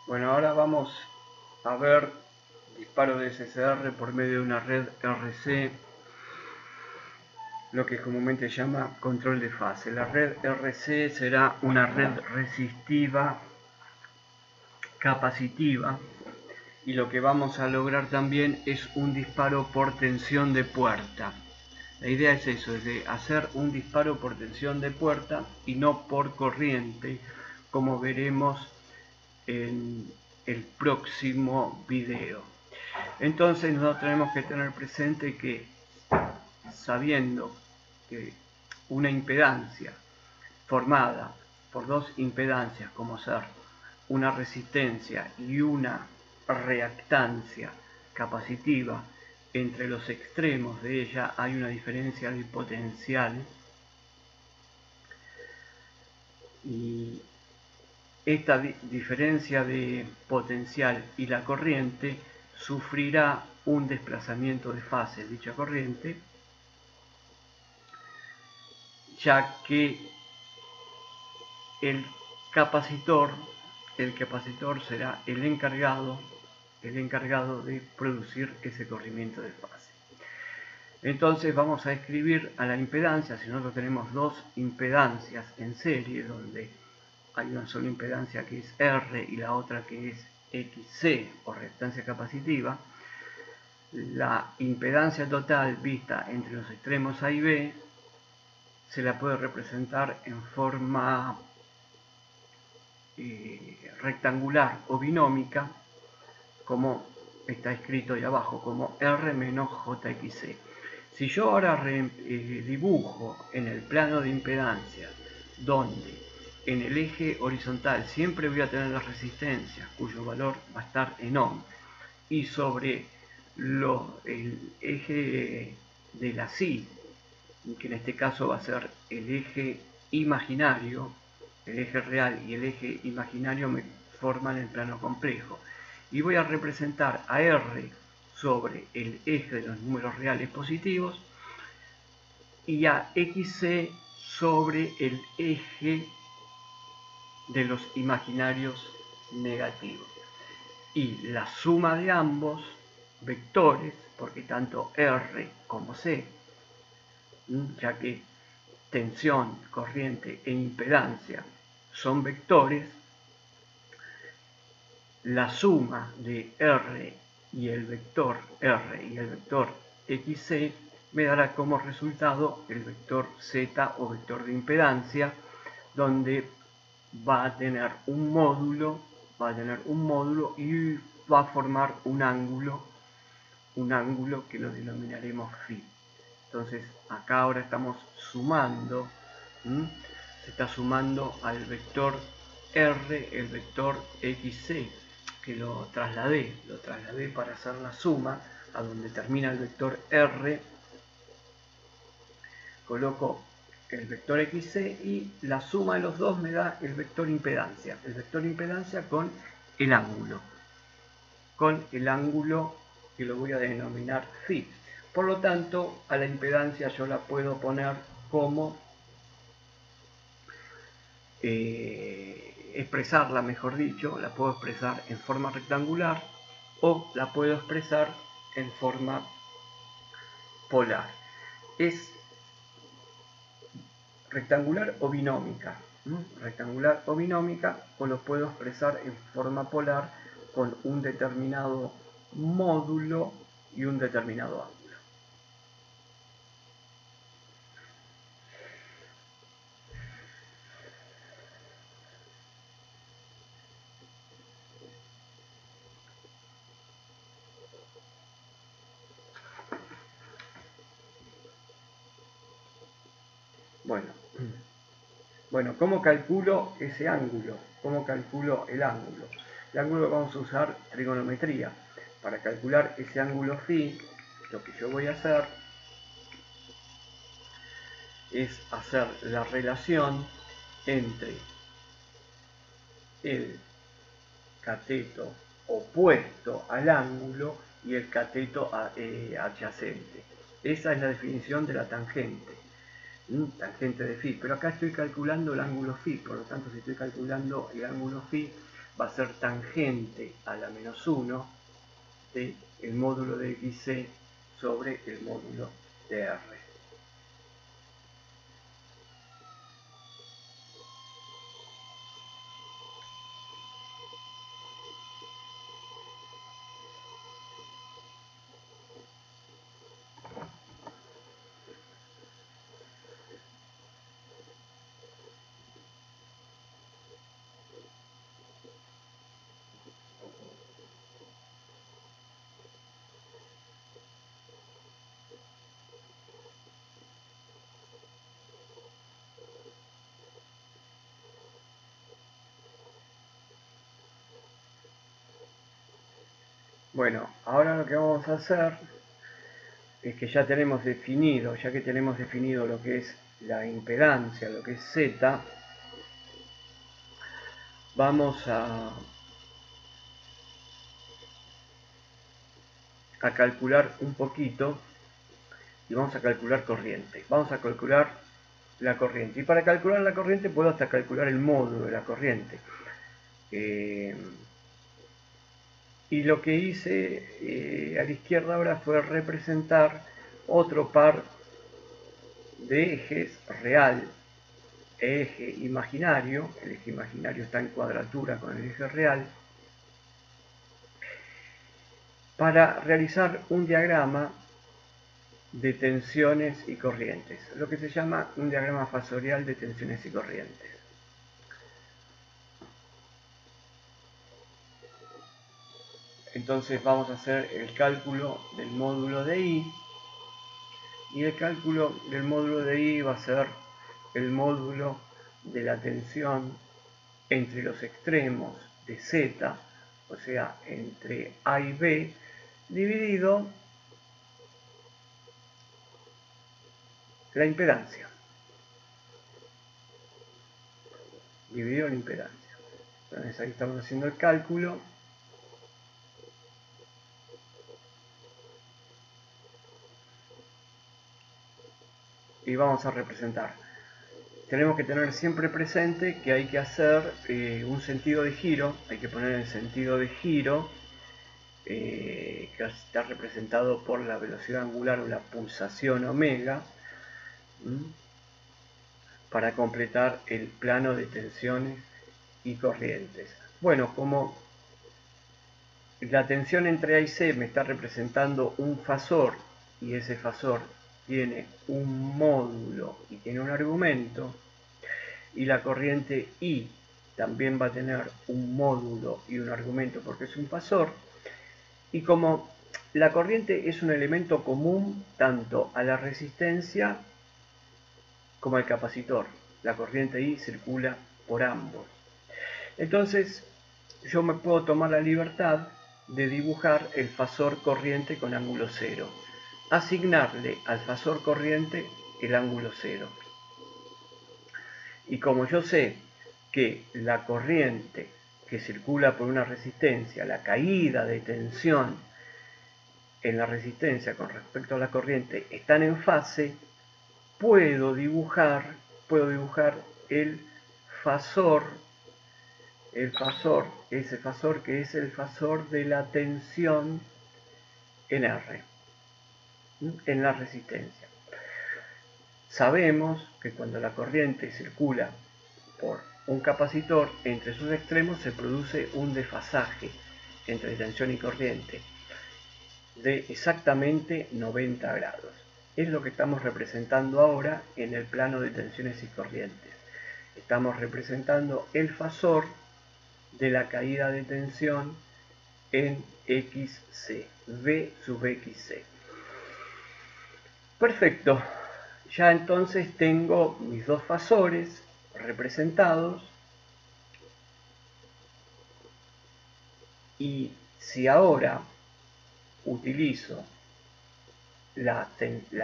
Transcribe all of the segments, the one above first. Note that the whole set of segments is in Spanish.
Bueno, ahora vamos a ver disparo de SSR por medio de una red RC, lo que comúnmente se llama control de fase. La red RC será una red resistiva, capacitiva, y lo que vamos a lograr también es un disparo por tensión de puerta. La idea es eso, es de hacer un disparo por tensión de puerta y no por corriente, como veremos en el próximo video. Entonces nosotros tenemos que tener presente que, sabiendo que una impedancia formada por dos impedancias, como ser una resistencia y una reactancia capacitiva, entre los extremos de ella hay una diferencia de potencial, y esta diferencia de potencial y la corriente sufrirá un desplazamiento de fase de dicha corriente, ya que el capacitor será el encargado de producir ese corrimiento de fase. Entonces vamos a escribir a la impedancia. Si nosotros tenemos dos impedancias en serie, donde hay una sola impedancia que es R y la otra que es XC o reactancia capacitiva, la impedancia total vista entre los extremos A y B se la puede representar en forma rectangular o binómica, como está escrito ahí abajo, como R menos JXC. Si yo ahora dibujo en el plano de impedancia, donde en el eje horizontal siempre voy a tener las resistencias, cuyo valor va a estar en ohm, y sobre el eje de la SI, que en este caso va a ser el eje imaginario, el eje real y el eje imaginario me forman el plano complejo, y voy a representar a R sobre el eje de los números reales positivos y a XC sobre el eje de los imaginarios negativos, y la suma de ambos vectores, porque tanto R como C, ya que tensión, corriente e impedancia son vectores, la suma de R y el vector XC me dará como resultado el vector Z o vector de impedancia, donde va a tener un módulo y va a formar un ángulo que lo denominaremos phi. Entonces acá ahora estamos sumando, se está sumando al vector R el vector XC, que lo trasladé para hacer la suma a donde termina el vector R, coloco el vector XC y la suma de los dos me da el vector impedancia con el ángulo que lo voy a denominar phi. Por lo tanto, a la impedancia yo la puedo poner como expresarla, mejor dicho, la puedo expresar en forma rectangular o la puedo expresar en forma polar. Es rectangular o binómica, o lo puedo expresar en forma polar con un determinado módulo y un determinado ángulo. Bueno, ¿cómo calculo ese ángulo? ¿Cómo calculo el ángulo? El ángulo vamos a usar trigonometría. Para calcular ese ángulo phi, lo que yo voy a hacer es hacer la relación entre el cateto opuesto al ángulo y el cateto adyacente. Esa es la definición de la tangente. Tangente de phi, pero acá estoy calculando el ángulo phi, por lo tanto si estoy calculando el ángulo phi va a ser tangente a la menos 1 del módulo de xc sobre el módulo de r. Bueno, ahora lo que vamos a hacer es que ya que tenemos definido lo que es la impedancia, lo que es Z, vamos a calcular un poquito y vamos a calcular corriente. Vamos a calcular la corriente. Y para calcular la corriente puedo hasta calcular el módulo de la corriente. Y lo que hice a la izquierda ahora fue representar otro par de ejes real e eje imaginario. El eje imaginario está en cuadratura con el eje real, para realizar un diagrama de tensiones y corrientes, lo que se llama un diagrama fasorial de tensiones y corrientes. Entonces vamos a hacer el cálculo del módulo de I, y el cálculo del módulo de I va a ser el módulo de la tensión entre los extremos de Z, o sea, entre A y B, dividido la impedancia. Dividido la impedancia. Entonces ahí estamos haciendo el cálculo. Y vamos a representar. Tenemos que tener siempre presente que hay que hacer un sentido de giro. Hay que poner el sentido de giro, que está representado por la velocidad angular o la pulsación omega, para completar el plano de tensiones y corrientes. Bueno, como la tensión entre A y C me está representando un fasor, y ese fasor tiene un módulo y tiene un argumento, y la corriente I también va a tener un módulo y un argumento porque es un fasor, y como la corriente es un elemento común tanto a la resistencia como al capacitor, la corriente I circula por ambos. Entonces yo me puedo tomar la libertad de dibujar el fasor corriente con ángulo cero, asignarle al fasor corriente el ángulo cero. Y como yo sé que la corriente que circula por una resistencia, la caída de tensión en la resistencia con respecto a la corriente están en fase, puedo dibujar el fasor, ese fasor que es el fasor de la tensión en R, en la resistencia. Sabemos que cuando la corriente circula por un capacitor, entre sus extremos se produce un desfasaje entre tensión y corriente de exactamente 90 grados. Es lo que estamos representando ahora en el plano de tensiones y corrientes. Estamos representando el fasor de la caída de tensión en XC, V sub XC. Perfecto. Ya entonces tengo mis dos fasores representados, y si ahora utilizo la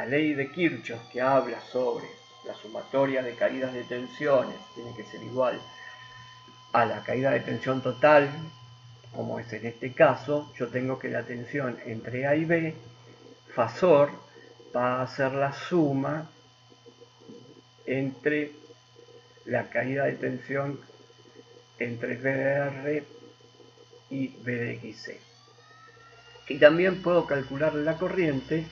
ley de Kirchhoff, que habla sobre la sumatoria de caídas de tensiones, tiene que ser igual a la caída de tensión total, como es en este caso, yo tengo que la tensión entre A y B, fasor, va a ser la suma entre la caída de tensión entre VR y B de XC. Y también puedo calcular la corriente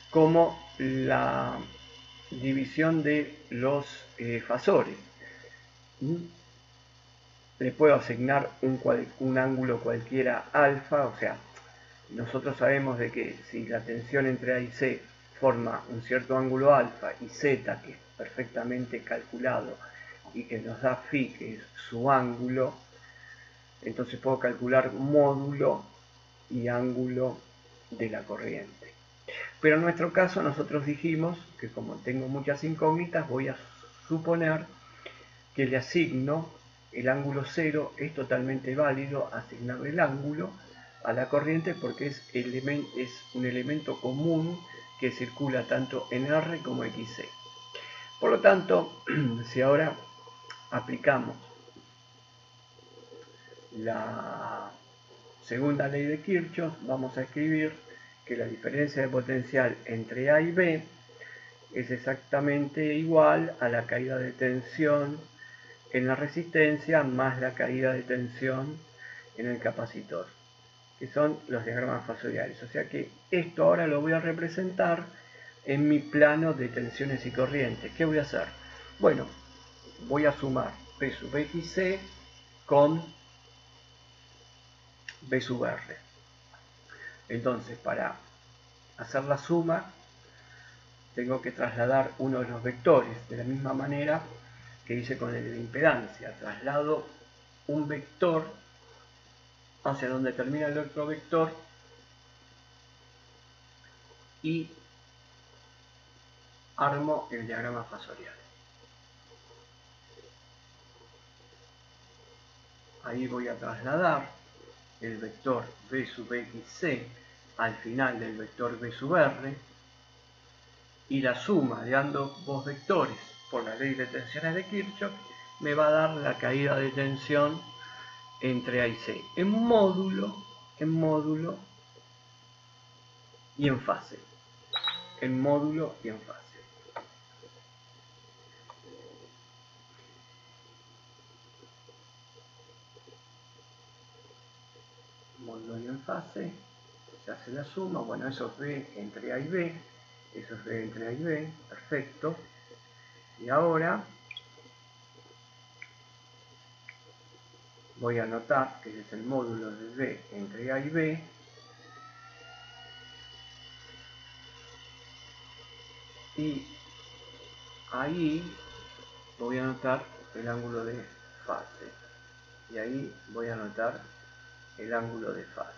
como la división de los fasores. Le puedo asignar un ángulo cualquiera alfa, o sea, nosotros sabemos de que si la tensión entre A y C forma un cierto ángulo alfa y Z, que es perfectamente calculado y que nos da phi, que es su ángulo, entonces puedo calcular módulo y ángulo de la corriente. Pero en nuestro caso nosotros dijimos que como tengo muchas incógnitas, voy a suponer que le asigno el ángulo 0. Es totalmente válido asignarle el ángulo a la corriente porque es un elemento común que circula tanto en R como en XC. Por lo tanto, si ahora aplicamos la segunda ley de Kirchhoff, vamos a escribir que la diferencia de potencial entre A y B es exactamente igual a la caída de tensión en la resistencia más la caída de tensión en el capacitor, que son los diagramas fasoriales. O sea que esto ahora lo voy a representar en mi plano de tensiones y corrientes. ¿Qué voy a hacer? Bueno, voy a sumar P sub XC con B sub R. Entonces, para hacer la suma, tengo que trasladar uno de los vectores, de la misma manera que hice con el de impedancia. Traslado un vector hacia donde termina el otro vector y armo el diagrama fasorial. Ahí voy a trasladar el vector B sub XC al final del vector B sub R, y la suma de ambos vectores por la ley de tensiones de Kirchhoff me va a dar la caída de tensión entre A y C en módulo y en fase. En módulo y en fase. Módulo y en fase. Se hace la suma. Bueno, eso es B entre A y B. Eso es B entre A y B. Perfecto. Y ahora voy a anotar que ese es el módulo de B entre A y B. Y ahí voy a anotar el ángulo de fase. Y ahí voy a anotar el ángulo de fase.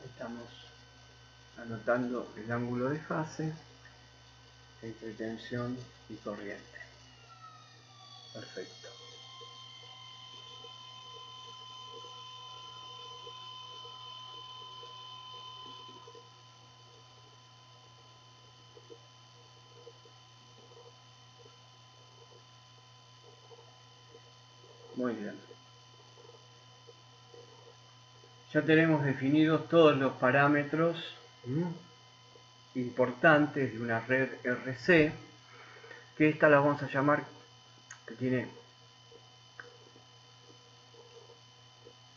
Estamos anotando el ángulo de fase entre tensión y corriente. Perfecto. Muy bien. Ya tenemos definidos todos los parámetros importantes de una red RC, que esta la vamos a llamar, que tiene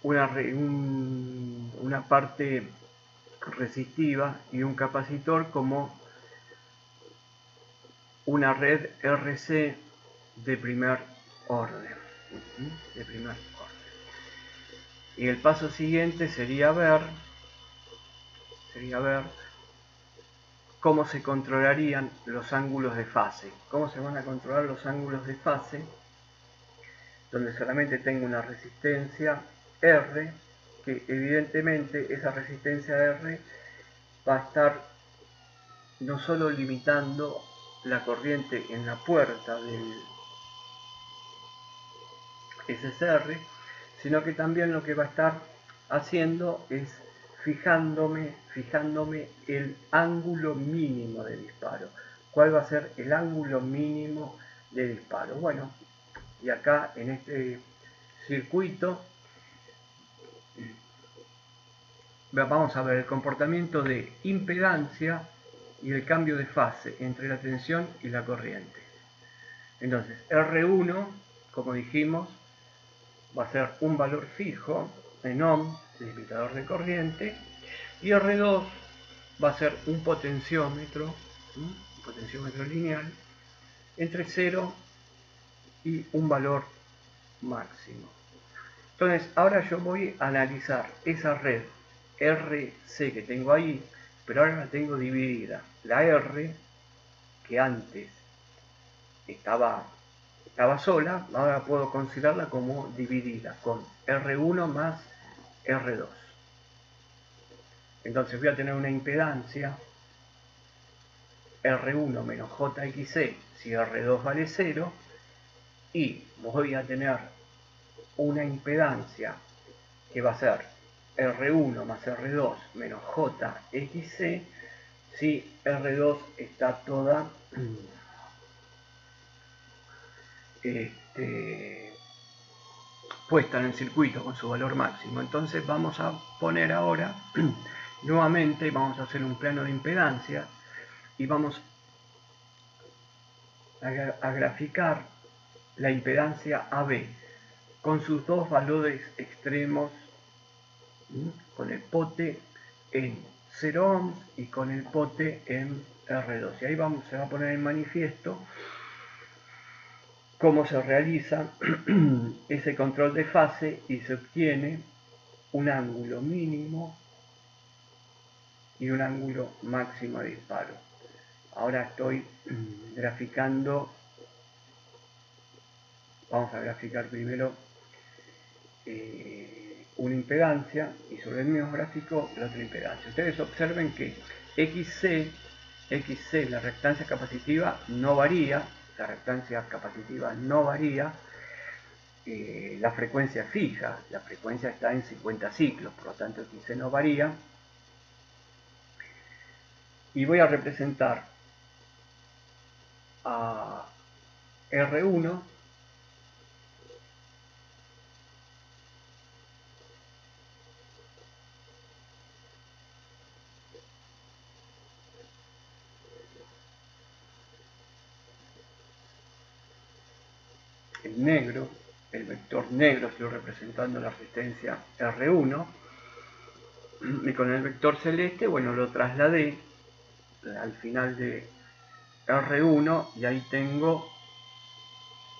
una parte resistiva y un capacitor, como una red RC de primer orden. Y el paso siguiente sería ver cómo se controlarían los ángulos de fase. ¿Cómo se van a controlar los ángulos de fase? Donde solamente tengo una resistencia R, que evidentemente esa resistencia R va a estar no solo limitando la corriente en la puerta del SSR, sino que también lo que va a estar haciendo es fijándome el ángulo mínimo de disparo. ¿Cuál va a ser el ángulo mínimo de disparo? Bueno, y acá en este circuito vamos a ver el comportamiento de impedancia y el cambio de fase entre la tensión y la corriente. Entonces, R1, como dijimos, va a ser un valor fijo en ohm, limitador de corriente, y R2 va a ser un potenciómetro lineal entre 0 y un valor máximo. Entonces, ahora yo voy a analizar esa red RC que tengo ahí, pero ahora la tengo dividida. La R, que antes estaba sola, ahora puedo considerarla como dividida, con R1 más R2. Entonces voy a tener una impedancia R1 menos JXC si R2 vale 0, y voy a tener una impedancia que va a ser R1 más R2 menos JXC si R2 está toda puesta en el circuito con su valor máximo. Entonces vamos a poner ahora nuevamente, vamos a hacer un plano de impedancia y vamos a graficar la impedancia AB con sus dos valores extremos, con el pote en 0 ohms y con el pote en R2. Y ahí se va a poner en manifiesto cómo se realiza ese control de fase y se obtiene un ángulo mínimo y un ángulo máximo de disparo. Ahora estoy graficando, vamos a graficar primero una impedancia y sobre el mismo gráfico la otra impedancia. Ustedes observen que XC, la reactancia capacitiva, no varía, la frecuencia fija, la frecuencia está en 50 ciclos, por lo tanto XC no varía. Y voy a representar a R1 en negro, el vector negro estoy representando la resistencia R1, y con el vector celeste, bueno, lo trasladé al final de R1 y ahí tengo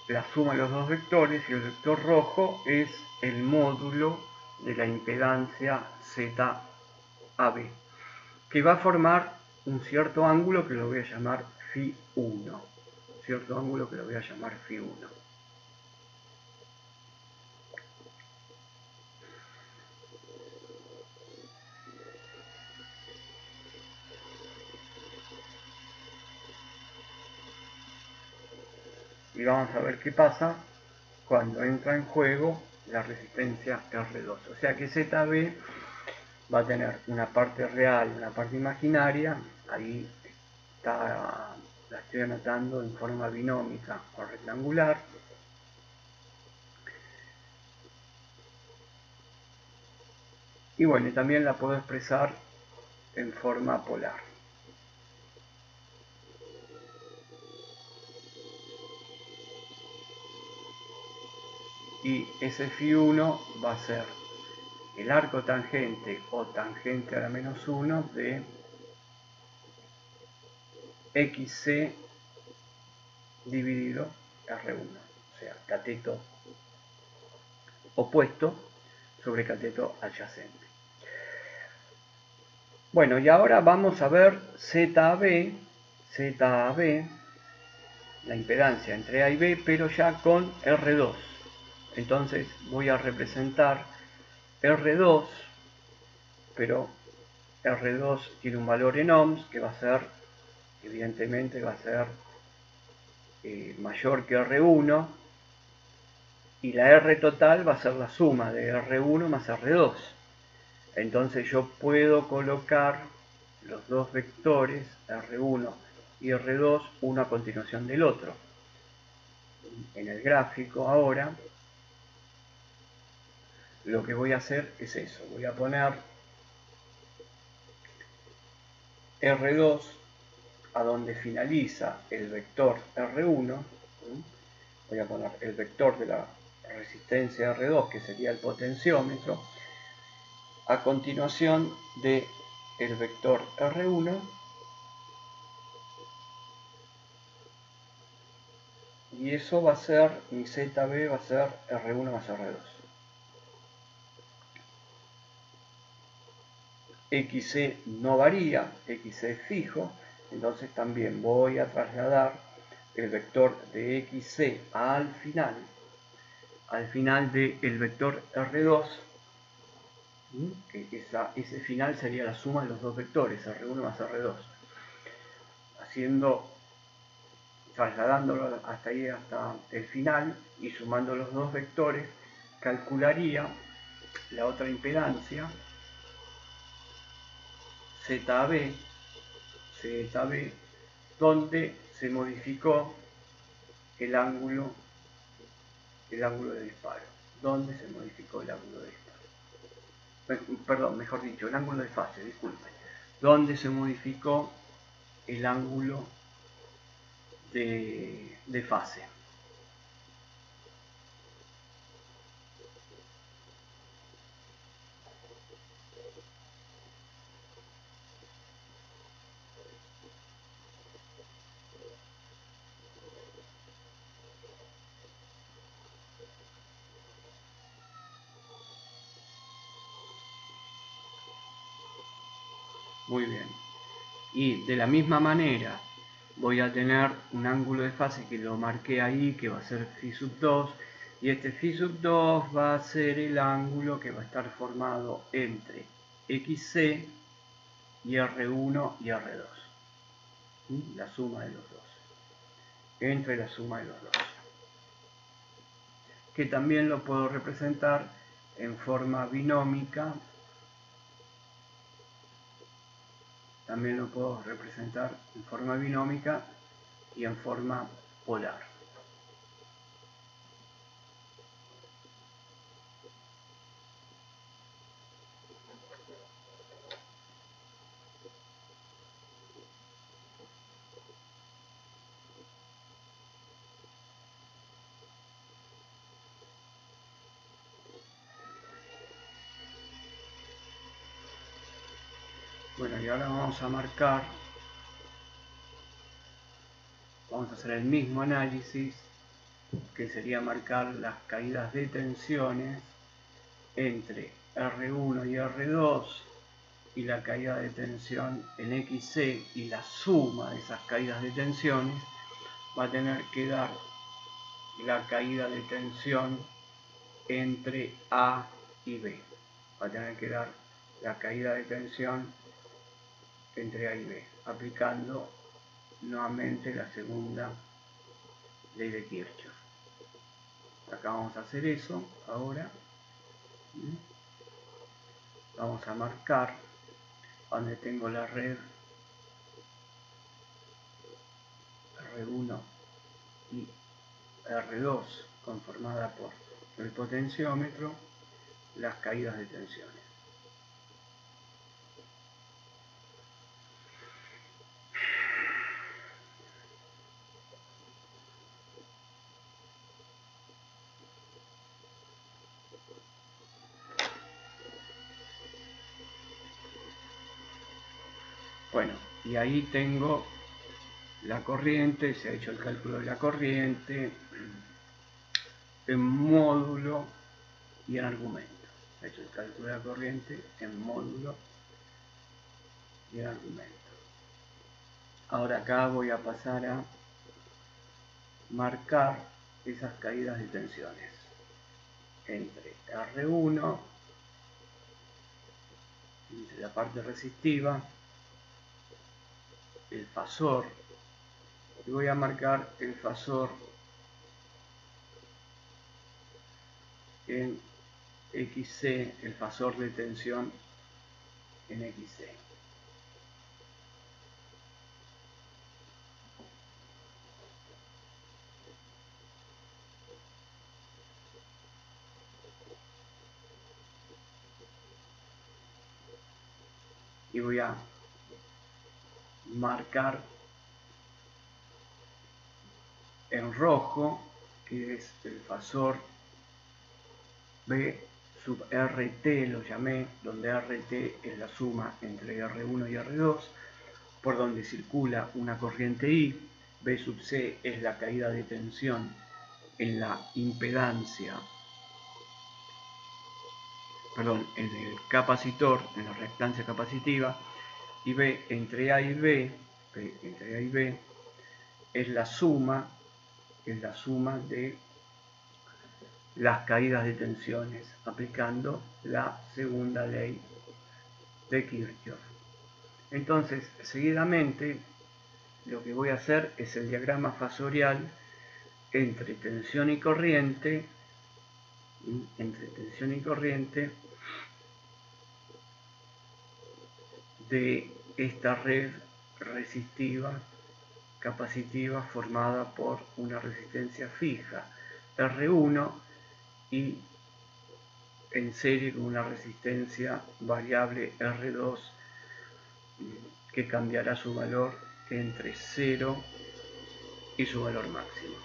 la suma de los dos vectores, y el vector rojo es el módulo de la impedancia ZAB, que va a formar un cierto ángulo que lo voy a llamar Φ1. Y vamos a ver qué pasa cuando entra en juego la resistencia R2. O sea que ZB va a tener una parte real y una parte imaginaria. Ahí está, la estoy anotando en forma binómica o rectangular. Y bueno, y también la puedo expresar en forma polar. Y ese Φ1 va a ser el arco tangente o tangente a la menos 1 de XC dividido R1, o sea, cateto opuesto sobre cateto adyacente. Bueno, y ahora vamos a ver ZAB, la impedancia entre A y B, pero ya con R2. Entonces voy a representar R2, pero R2 tiene un valor en ohms que va a ser, evidentemente va a ser mayor que R1, y la R total va a ser la suma de R1 más R2. Entonces yo puedo colocar los dos vectores R1 y R2 uno a continuación del otro. En el gráfico ahora lo que voy a hacer es eso, voy a poner R2 a donde finaliza el vector R1, voy a poner el vector de la resistencia R2, que sería el potenciómetro, a continuación de el vector R1, y eso va a ser, mi ZB va a ser R1 más R2. XC no varía, XC es fijo, entonces también voy a trasladar el vector de XC al final del vector R2, que ese final sería la suma de los dos vectores, R1 más R2. Trasladándolo hasta ahí, hasta el final, y sumando los dos vectores, calcularía la otra impedancia, ZB, donde se modificó el ángulo de disparo. Donde se modificó el ángulo de disparo. Perdón, mejor dicho, el ángulo de fase, disculpen. Donde se modificó el ángulo de fase. Muy bien. Y de la misma manera voy a tener un ángulo de fase que lo marqué ahí, que va a ser phi sub 2, y este phi sub 2 va a ser el ángulo que va a estar formado entre XC y R1 y R2. La suma de los dos. Entre la suma de los dos. Que también lo puedo representar en forma binómica. También lo puedo representar en forma binómica y en forma polar. Bueno, y ahora vamos a marcar, vamos a hacer el mismo análisis, que sería marcar las caídas de tensiones entre R1 y R2 y la caída de tensión en XC, y la suma de esas caídas de tensiones va a tener que dar la caída de tensión entre A y B. Va a tener que dar la caída de tensión entre A y B, aplicando nuevamente la segunda ley de Kirchhoff. Acá vamos a hacer eso ahora. Vamos a marcar donde tengo la red R1 y R2 conformada por el potenciómetro, las caídas de tensiones. Bueno, y ahí tengo la corriente, se ha hecho el cálculo de la corriente en módulo y en argumento. Se ha hecho el cálculo de la corriente en módulo y en argumento. Ahora acá voy a pasar a marcar esas caídas de tensiones entre R1, entre la parte resistiva, el fasor, y voy a marcar el fasor en XC, el fasor de tensión en XC. Y voy a marcar en rojo, que es el fasor B sub RT, lo llamé, donde RT es la suma entre R1 y R2, por donde circula una corriente I. B sub C es la caída de tensión en la impedancia, perdón, en el capacitor, en la reactancia capacitiva, y B entre A y B, entre A y B es la suma de las caídas de tensiones, aplicando la segunda ley de Kirchhoff. Entonces, seguidamente, lo que voy a hacer es el diagrama fasorial entre tensión y corriente, de esta red resistiva capacitiva formada por una resistencia fija R1 y en serie con una resistencia variable R2 que cambiará su valor entre 0 y su valor máximo.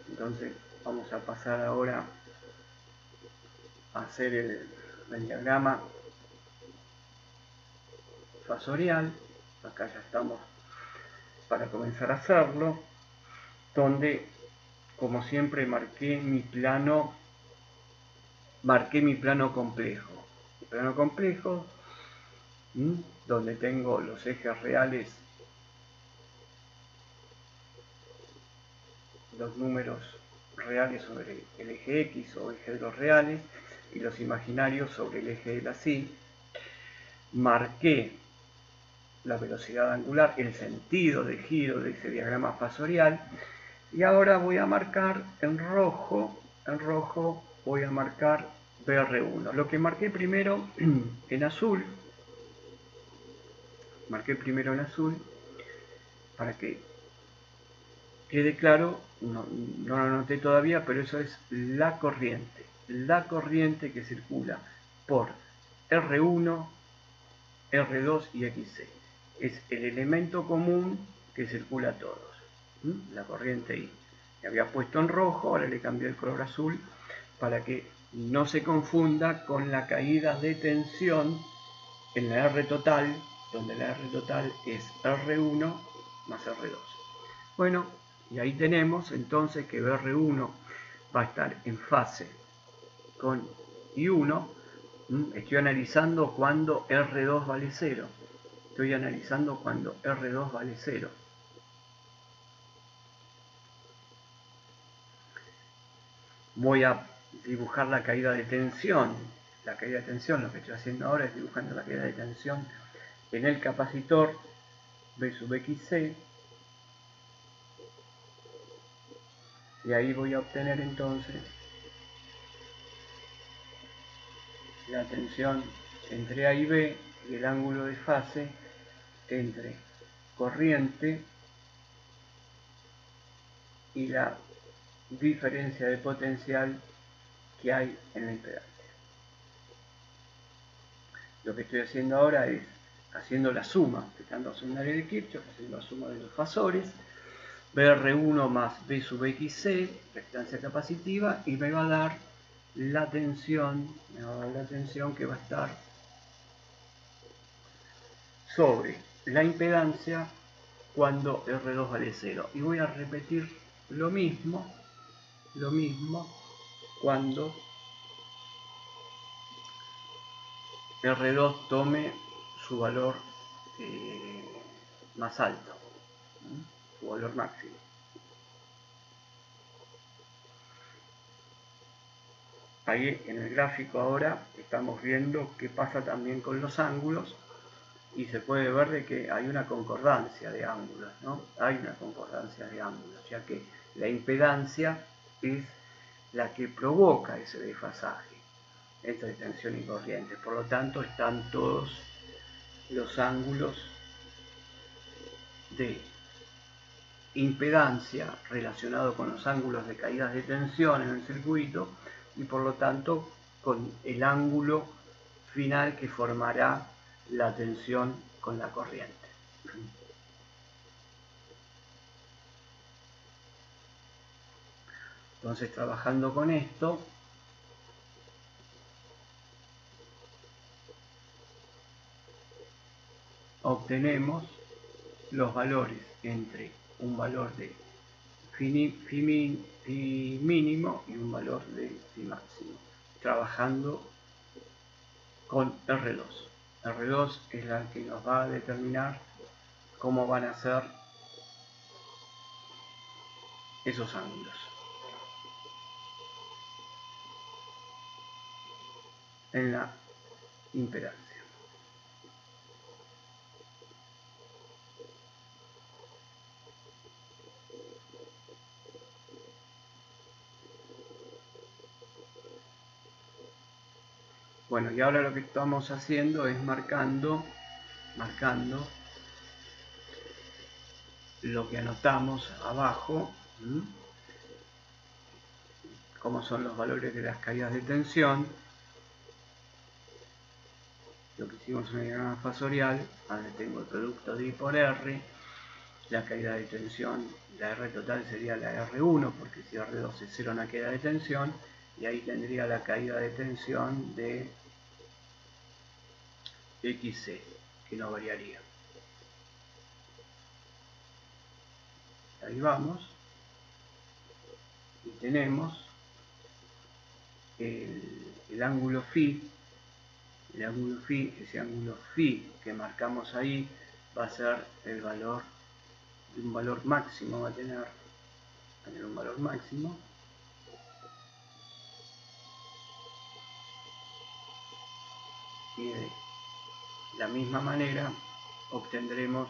Entonces vamos a pasar ahora a hacer el diagrama fasorial. Acá ya estamos para comenzar a hacerlo, donde como siempre marqué mi plano complejo. El plano complejo, donde tengo los ejes reales, los números reales sobre el eje X o eje de los reales y los imaginarios sobre el eje de la Y. Marqué la velocidad angular, el sentido de giro de ese diagrama fasorial, y ahora voy a marcar en rojo voy a marcar BR1. Lo que marqué primero en azul, para que quede claro, no lo anoté todavía, pero eso es la corriente que circula por R1, R2 y XC. Es el elemento común que circula a todos, la corriente I. Me había puesto en rojo, ahora le cambié el color azul para que no se confunda con la caída de tensión en la R total, donde la R total es R1 más R2. Bueno, y ahí tenemos entonces que R1 va a estar en fase con I1. Estoy analizando cuando R2 vale 0. Voy a dibujar la caída de tensión. Lo que estoy haciendo ahora es dibujando la caída de tensión en el capacitor B sub XC. Y ahí voy a obtener entonces la tensión entre A y B y el ángulo de fase entre corriente y la diferencia de potencial que hay en la impedancia. Lo que estoy haciendo ahora es haciendo la suma, aplicando la segunda ley de Kirchhoff, haciendo la suma de los fasores, BR1 más B sub XC, reactancia capacitiva, y me va a dar la tensión, que va a estar sobre la impedancia cuando R2 vale 0. Y voy a repetir lo mismo cuando R2 tome su valor más alto, su valor máximo. Ahí en el gráfico ahora estamos viendo qué pasa también con los ángulos, y se puede ver de que hay una concordancia de ángulos, ya que la impedancia es la que provoca ese desfasaje entre tensión y corriente. Por lo tanto, están todos los ángulos de impedancia relacionados con los ángulos de caídas de tensión en el circuito, y por lo tanto con el ángulo final que formará la tensión con la corriente. Entonces, trabajando con esto, obtenemos los valores entre un valor de Phi mínimo y un valor de Phi máximo, trabajando con R2. R2 es la que nos va a determinar cómo van a ser esos ángulos. En la impedancia. Bueno, y ahora lo que estamos haciendo es marcando lo que anotamos abajo, como son los valores de las caídas de tensión. Lo que hicimos en el diagrama fasorial, donde tengo el producto de I por R, la caída de tensión, la R total sería la R1, porque si R2 es 0 no hay caída de tensión, y ahí tendría la caída de tensión de XC, que no variaría. Ahí vamos, y tenemos el ángulo Phi. El ángulo Phi, ese ángulo Phi que marcamos ahí, va a ser el valor de un valor máximo, va a tener un valor máximo. Y de la misma manera obtendremos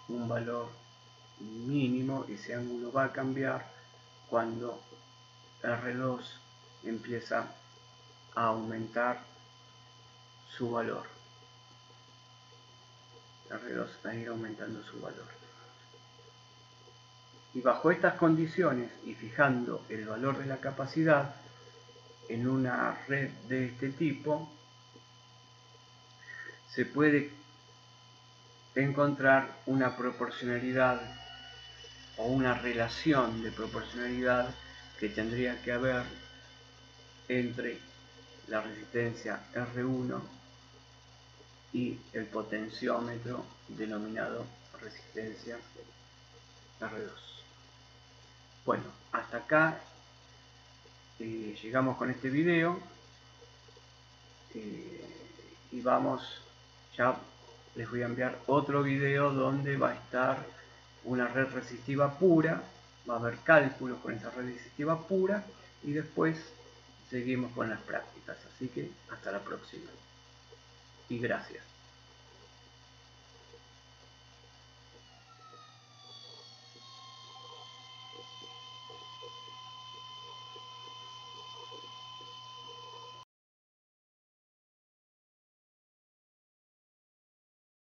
un valor mínimo. Ese ángulo va a cambiar cuando R2 empieza a aumentar su valor. R2 va a ir aumentando su valor. Y bajo estas condiciones y fijando el valor de la capacidad en una red de este tipo, se puede encontrar una proporcionalidad o una relación de proporcionalidad que tendría que haber entre la resistencia R1 y el potenciómetro denominado resistencia R2. Bueno, hasta acá llegamos con este video y vamos, ya les voy a enviar otro video donde va a estar una red resistiva pura, va a haber cálculos con esa red resistiva pura y después seguimos con las prácticas. Así que hasta la próxima y gracias.